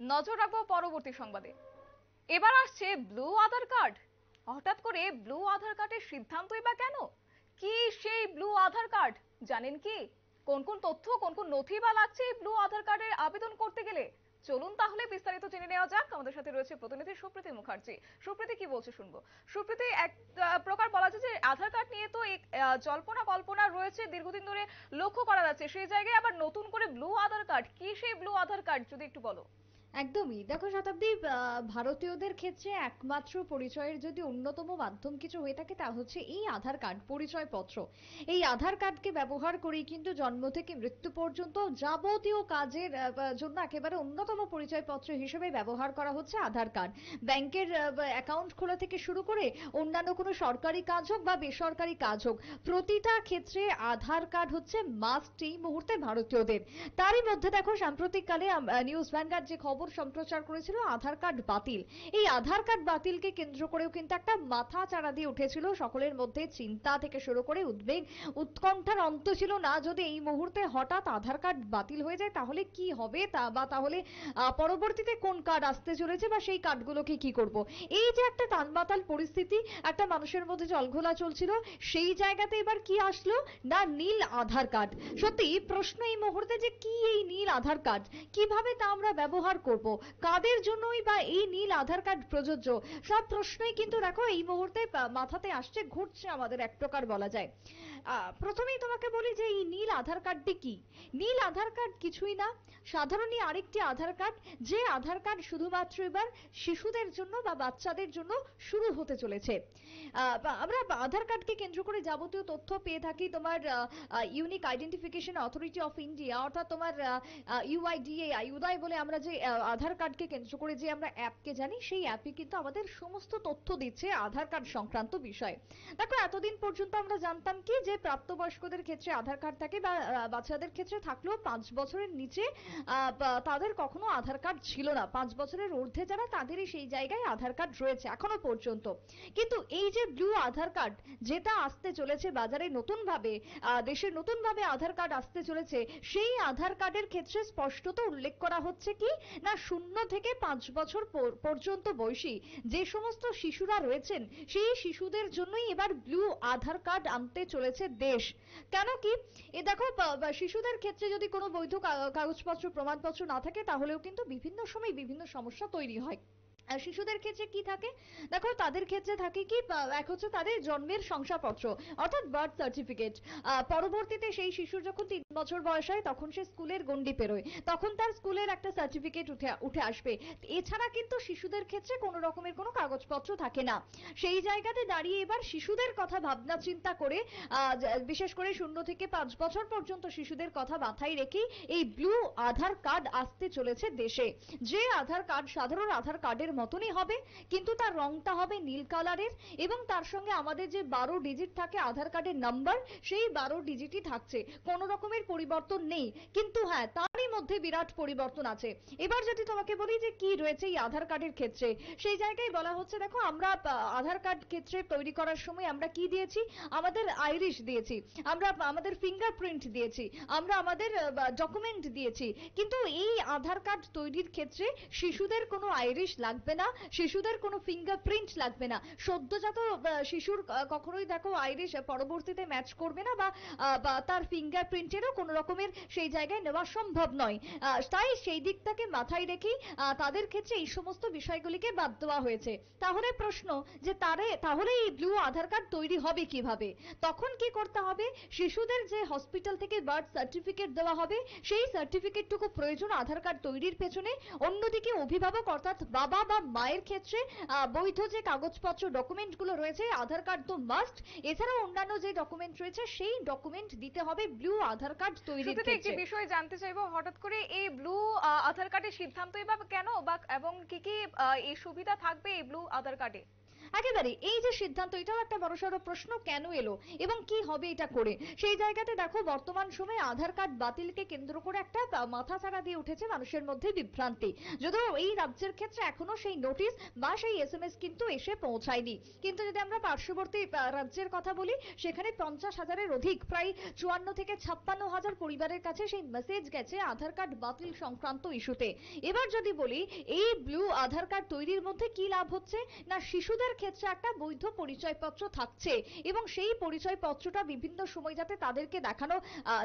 নজর রাখবো পরবর্তী সংবাদে। এবার আসছে ব্লু আধার কার্ড। হঠাৎ করে ব্লু আধার কার্ডের সিদ্ধান্তই বা কেন? কি সেই ব্লু আধার কার্ড জানেন কি? কোন কোন তথ্য, কোন কোন নথি বা লাগছে এই ব্লু আধার কার্ডের আবেদন করতে গেলে? চলুন তাহলে বিস্তারিত জেনে নেওয়া যাক। আমাদের সাথে রয়েছে প্রতিনিধি সুপ্রীতি মুখার্জি। সুপ্রীতি, কি বলছে শুনবো। সুপ্রীতি, এক প্রকার বলা যায় যে আধার কার্ড নিয়ে তো এক জল্পনা কল্পনা রয়েছে, দীর্ঘদিন ধরে লক্ষ্য করা যাচ্ছে, সেই জায়গায় আবার নতুন করে ব্লু আধার কার্ড। কি সেই ব্লু আধার কার্ড, যদি একটু বলো। একদমই। দেখো শতাব্দী, ভারতীয়দের ক্ষেত্রে একমাত্র পরিচয়ের যদি অন্যতম মাধ্যম কিছু হয়ে থাকে তা হচ্ছে এই আধার কার্ড, পরিচয়পত্র। এই আধার কার্ডকে ব্যবহার করেই কিন্তু জন্ম থেকে মৃত্যু পর্যন্ত যাবতীয় কাজের জন্য একেবারে অন্যতম পরিচয়পত্র হিসেবে ব্যবহার করা হচ্ছে আধার কার্ড। ব্যাংকের অ্যাকাউন্ট খোলা থেকে শুরু করে অন্যান্য কোনো সরকারি কাজ হোক বা বেসরকারি কাজ হোক, প্রতিটা ক্ষেত্রে আধার কার্ড হচ্ছে মাস্ট এই মুহূর্তে ভারতীয়দের। তারই মধ্যে দেখো সাম্প্রতিককালে নিউজ ভ্যানগার্ড যে খবর সম্প্রচার করেছিল আধার কার্ড বাতিল। এই আধার কার্ড বাতিলকে কেন্দ্র করেও কিন্তু একটা মাথা চাড়া দিয়ে উঠেছিল সকলের মধ্যে, চিন্তা থেকে শুরু করে উদ্বেগ, উৎকণ্ঠার অন্ত ছিল না। যদি এই মুহূর্তে হঠাৎ আধার কার্ড বাতিল হয়ে যায় তাহলে কি হবে, তাহলে পরবর্তীতে কোন কার্ড আসতে চলেছে বা সেই কার্ডগুলোকে কি করব। এই যে একটা টালমাটাল পরিস্থিতি, একটা মানুষের মধ্যে জলঘোলা চলছিল, সেই জায়গাতে এবার কি আসলো না নীল আধার কার্ড। সত্যি প্রশ্ন এই মুহূর্তে যে কি এই নীল আধার কার্ড, কিভাবে তা আমরা ব্যবহার করব, কাদের জন্যই বা এই নীল আধার কার্ড প্রযোজ্য, সব প্রশ্নই কিন্তু দেখো এই মুহূর্তে মাথাতে আসছে, ঘুরছে আমাদের এক প্রকার বলা যায়। প্রথমেই তোমাকে বলি যে এই নীল আধার কার্ডটি কি। নীল আধার কার্ড কিছুই না, সাধারণই আরেকটি আধার কার্ড, যে আধার কার্ড শুধুমাত্র এবার শিশুদের জন্য বা বাচ্চাদের জন্য শুরু হতে চলেছে। আমরা আধার কার্ডকে কেন্দ্র করে যাবতীয় তথ্য পেয়ে থাকি তোমার unique identification authority of India, অর্থাৎ তোমার ইউআইডিএআই, উদয় বলে আমরা যে আধার কার্ডকে কেন্দ্র করে যে আমরা অ্যাপকে জানি, সেই অ্যাপে কিন্তু আমাদের সমস্ত তথ্য দিচ্ছে আধার কার্ড সংক্রান্ত বিষয়ে। দেখো এতদিন পর্যন্ত আমরা জানতাম কি যে প্রাপ্তবয়স্কদের ক্ষেত্রে আধার কার্ড থাকে বা বাচ্চাদের ক্ষেত্রে থাকলেও 5 বছরের নিচে তাদের কখনো আধার কার্ড ছিল না। 5 বছরের ঊর্ধ্বে যারা, তাদেরই সেই জায়গায় আধার কার্ড রয়েছে এখনো পর্যন্ত। কিন্তু এই যে ব্লু আধার কার্ড যেটা আসতে চলেছে বাজারে নতুন ভাবে, দেশে নতুন ভাবে আধার কার্ড আসতে চলেছে, সেই আধার কার্ডের ক্ষেত্রে স্পষ্টত উল্লেখ করা হচ্ছে কি না 0 থেকে 5 বছর পর্যন্ত বয়সী যে সমস্ত শিশুরা রয়েছেন, সেই শিশুদের জন্যই এবার ব্লু আধার কার্ড আনতে চলেছে দেশ। কেন কি, এ দেখো শিশুদের ক্ষেত্রে যদি কোনো বৈধ কাগজপত্র প্রমাণপত্র না থাকে তাহলেও কিন্তু বিভিন্ন সময় বিভিন্ন সমস্যা তৈরি হয়। আর শিশুদের ক্ষেত্রে কি থাকে, দেখো তাদের ক্ষেত্রে থাকে কি, এক হচ্ছে তাদের জন্মের শংসাপত্র অর্থাৎ বার্থ সার্টিফিকেট। পরবর্তীতে সেই শিশুর যখন 3 বছর বয়স হয় তখন সে স্কুলের গণ্ডি পেরোয়, তখন তার স্কুলের একটা সার্টিফিকেট উঠে উঠে আসবে। এছাড়া কিন্তু শিশুদের ক্ষেত্রে কোনো রকমের কোনো কাগজপত্র থাকে না। সেই জায়গাতে দাঁড়িয়ে এবার শিশুদের কথা ভাবনা চিন্তা করে, বিশেষ করে 0 থেকে 5 বছর পর্যন্ত শিশুদের কথা মাথায় রেখেই এই ব্লু আধার কার্ড আসতে চলেছে দেশে। যে আধার কার্ড সাধারণ আধার কার্ডের মতনই হবে, কিন্তু তার রংটা হবে নীল কালারের, এবং তার সঙ্গে আমাদের যে 12 ডিজিট থাকে আধার কার্ডের নাম্বার, সেই 12 ডিজিটই থাকছে, কোনো রকমের পরিবর্তন নেই। কিন্তু হ্যাঁ, তারই মধ্যে বিরাট পরিবর্তন আছে। এবার যদি তোমাকে বলি যে কি রয়েছে এই আধার কার্ডের ক্ষেত্রে, সেই জায়গায় বলা হচ্ছে দেখো আমরা আধার কার্ড ক্ষেত্রে তৈরি করার সময় আমরা কি দিয়েছি, আমাদের আইরিশ দিয়েছি, আমরা আমাদের ফিঙ্গারপ্রিন্ট দিয়েছি, আমরা আমাদের ডকুমেন্ট দিয়েছি। কিন্তু এই আধার কার্ড তৈরির ক্ষেত্রে শিশুদের কোনো আইরিশ লাগবে না, শিশুদের কোনো ফিঙ্গারপ্রিন্ট লাগবে না। সদ্যজাত শিশুর কখনোই দেখো আইরিশ পরবর্তীতে ম্যাচ করবে না, বা তার ফিঙ্গারপ্রিন্টেরও কোনো রকমের সেই জায়গায় নেওয়া সম্ভব নয়। তাই সেই দিকটাকে মাথায় রেখেই তাদের ক্ষেত্রে এই সমস্ত বিষয়গুলিকে বাদ দেওয়া হয়েছে। তাহলে প্রশ্ন যে তাহলে এই ব্লু আধার কার্ড তৈরি হবে কিভাবে? তখন কি করতে হবে, শিশুদের যে হসপিটাল থেকে বার্থ সার্টিফিকেট দেওয়া হবে, সেই সার্টিফিকেটটুকু প্রয়োজন আধার কার্ড তৈরির পেছনে। অন্যদিকে অভিভাবক অর্থাৎ বাবা বা মায়ের ক্ষেত্রে বৈধ যে কাগজপত্র ডকুমেন্টগুলো রয়েছে, আধার কার্ড তো মাস্ট, এছাড়াও অন্যান্য যে ডকুমেন্ট রয়েছে সেই ডকুমেন্ট দিতে হবে ব্লু আধার কার্ড তৈরির শুরুতে একটি ক্ষেত্রে। বিষয় জানতে চাইবো, হঠাৎ করে এই ব্লু আধার কার্ডের সিদ্ধান্তই বা কেন, বা এবং কি কি এই সুবিধা থাকবে এই ব্লু আধার কার্ডে? একেবারে এই যে সিদ্ধান্ত, এটাও একটা বড়সড় প্রশ্ন, কেন এলো এবং কি হবে এটা করে। সেই জায়গাতে দেখো বর্তমান সময়ে আধার কার্ড বাতিলকে কেন্দ্র করে একটা মাথাচাড়া দিয়ে উঠেছে মানুষের মধ্যে বিভ্রান্তি। যদিও এই রাজ্যের ক্ষেত্রে এখনো সেই নোটিশ বা সেই এসএমএস কিন্তু এসে পৌঁছায়নি, কিন্তু যদি আমরা পার্শ্ববর্তী রাজ্যের কথা বলি, সেখানে 50,000-এর অধিক, প্রায় 54 থেকে 56,000 পরিবারের কাছে সেই মেসেজ গেছে আধার কার্ড বাতিল সংক্রান্ত ইস্যুতে। এবার যদি বলি এই ব্লু আধার কার্ড তৈরির মধ্যে কি লাভ হচ্ছে, না শিশুদের ক্ষেত্রে একটা বৈধ পরিচয়পত্র থাকছে এবং সেই পরিচয়পত্রটা বিভিন্ন সময় যাতে তাদেরকে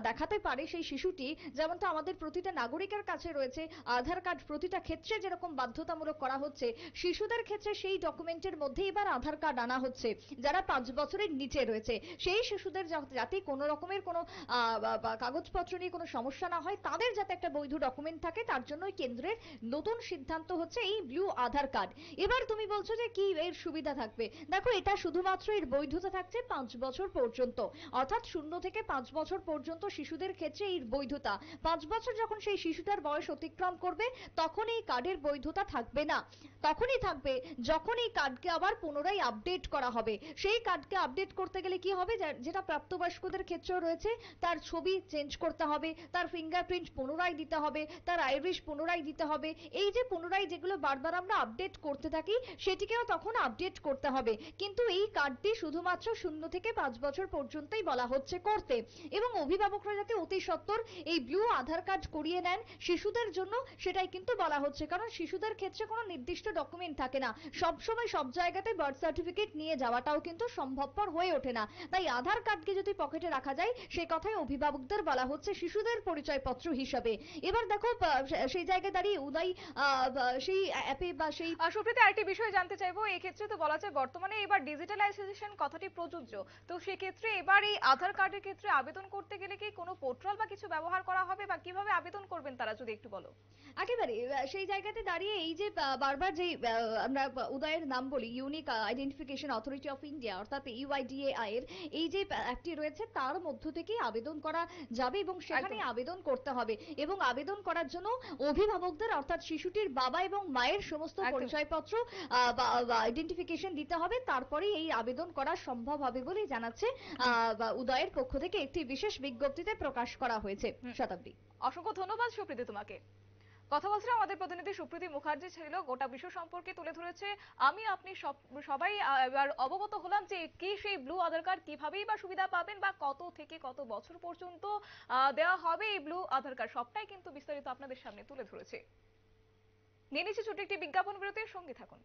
দেখাতে পারে সেই শিশুটি, যেমনটা আমাদের প্রতিটা নাগরিকের কাছে রয়েছে আধার কার্ড, প্রতিটা ক্ষেত্রে যেরকম বাধ্যতামূলক করা হচ্ছে, শিশুদের ক্ষেত্রে সেই ডকুমেন্টের মধ্যে এবার আধার কার্ড আনা হচ্ছে। যারা 5 বছরের নিচে রয়েছে সেই শিশুদের যাতে কোনো রকমের কোনো কাগজপত্র নিয়ে কোনো সমস্যা না হয়, তাদের যাতে একটা বৈধ ডকুমেন্ট থাকে, তার জন্য কেন্দ্রের নতুন সিদ্ধান্ত হচ্ছে এই ব্লু আধার কার্ড। এবার তুমি বলছো যে কি এর সুবিধা থাকবে, দেখো এটা শুধুমাত্র এর বৈধতা থাকছে 5 বছর পর্যন্ত, অর্থাৎ 0 থেকে 5 বছর পর্যন্ত শিশুদের ক্ষেত্রে এই বৈধতা। 5 বছর যখন সেই শিশুটার বয়স অতিক্রম করবে, তখন এই কার্ডের বৈধতা থাকবে না। তখনই থাকবে যখন এই কার্ডকে আবার পুনরায় আপডেট করা হবে। সেই কার্ডকে আপডেট করতে গেলে কি হবে, যেটা প্রাপ্তবয়স্কদের ক্ষেত্রেও রয়েছে, তার ছবি চেঞ্জ করতে হবে, তার ফিঙ্গারপ্রিন্ট পুনরায় দিতে হবে, তার আইরিশ পুনরায় দিতে হবে। এই যে পুনরায় যেগুলো বারবার আমরা আপডেট করতে থাকি, সেটিকেও তখন আপডেট করতে হবে। কিন্তু এই কার্ডটি শুধুমাত্র 0 থেকে 5 বছর পর্যন্তই বলা হচ্ছে করতে, এবং অভিভাবকরা যাতে অতি সত্বর এই ব্লু আধার কার্ড করিয়ে নেন শিশুদের জন্য, সেটাই কিন্তু বলা হচ্ছে। কারণ শিশুদের ক্ষেত্রে কোনো নির্দিষ্ট ডকুমেন্ট থাকে না, সব সময় সব জায়গাতে বার্থ সার্টিফিকেট নিয়ে যাওয়াটাও কিন্তু সম্ভবপর হয়ে ওঠে না। তাই আধার কার্ডকে যদি পকেটে রাখা যায়, সেই কথাই অভিভাবকদের বলা হচ্ছে শিশুদের পরিচয়পত্র হিসাবে। এবার দেখো সেই জায়গায় দাঁড়িয়ে উদয় সেই অ্যাপে বা সেই সুপ্রীতি, আরেকটি বিষয় জানতে চাইবো, এই ক্ষেত্রে তো বলা যায় বর্তমানে এবার ডিজিটালাইজেশন কথাটি প্রযোজ্য, তো সেক্ষেত্রে এবার এই আধার কার্ডের ক্ষেত্রে আবেদন করতে গেলে কি কোনো পোর্টাল বা কিছু ব্যবহার করা হবে, বা কিভাবে আবেদন করবেন তারা, যদি একটু বলো। একেবারে সেই জায়গাতে দাঁড়িয়ে এই যে বারবার যে আমরা উদয়ের নাম বলি, unique identification authority of India অর্থাৎ ইউআইডিএআই এর এই যে অ্যাপটি রয়েছে, তার মধ্য থেকেই আবেদন করা যাবে এবং সেখানে একদম। আবেদন করতে হবে। এবং আবেদন করার জন্য অভিভাবকদের অর্থাৎ শিশুটির বাবা এবং মায়ের সমস্ত একদম। পরিচয়পত্র বা আইডেন্টিফিকেশন দিতে হবে, তারপরেই এই আবেদন করা সম্ভব হবে বলেই জানাচ্ছে উদয়ের পক্ষ থেকে একটি বিশেষ বিজ্ঞপ্তিতে প্রকাশ করা হয়েছে। শতাব্দী, অসংখ্য ধন্যবাদ সুপ্রীতি তোমাকে। কথা বলছিলাম আমাদের প্রতিনিধি সুপ্রীতি মুখার্জি ছিল, গোটা বিষয় সম্পর্কে তুলে ধরেছে। আমি আপনি সবাই এবার অবগত হলাম যে কি সেই ব্লু আধার কার্ড, কিভাবেই বা সুবিধা পাবেন, বা কত থেকে কত বছর পর্যন্ত দেওয়া হবে এই ব্লু আধার কার্ড, সবটাই কিন্তু বিস্তারিত আপনাদের সামনে তুলে ধরেছে। নিয়ে নিচ্ছি ছোট্ট একটি বিজ্ঞাপন বিরতির, সঙ্গে থাকুন।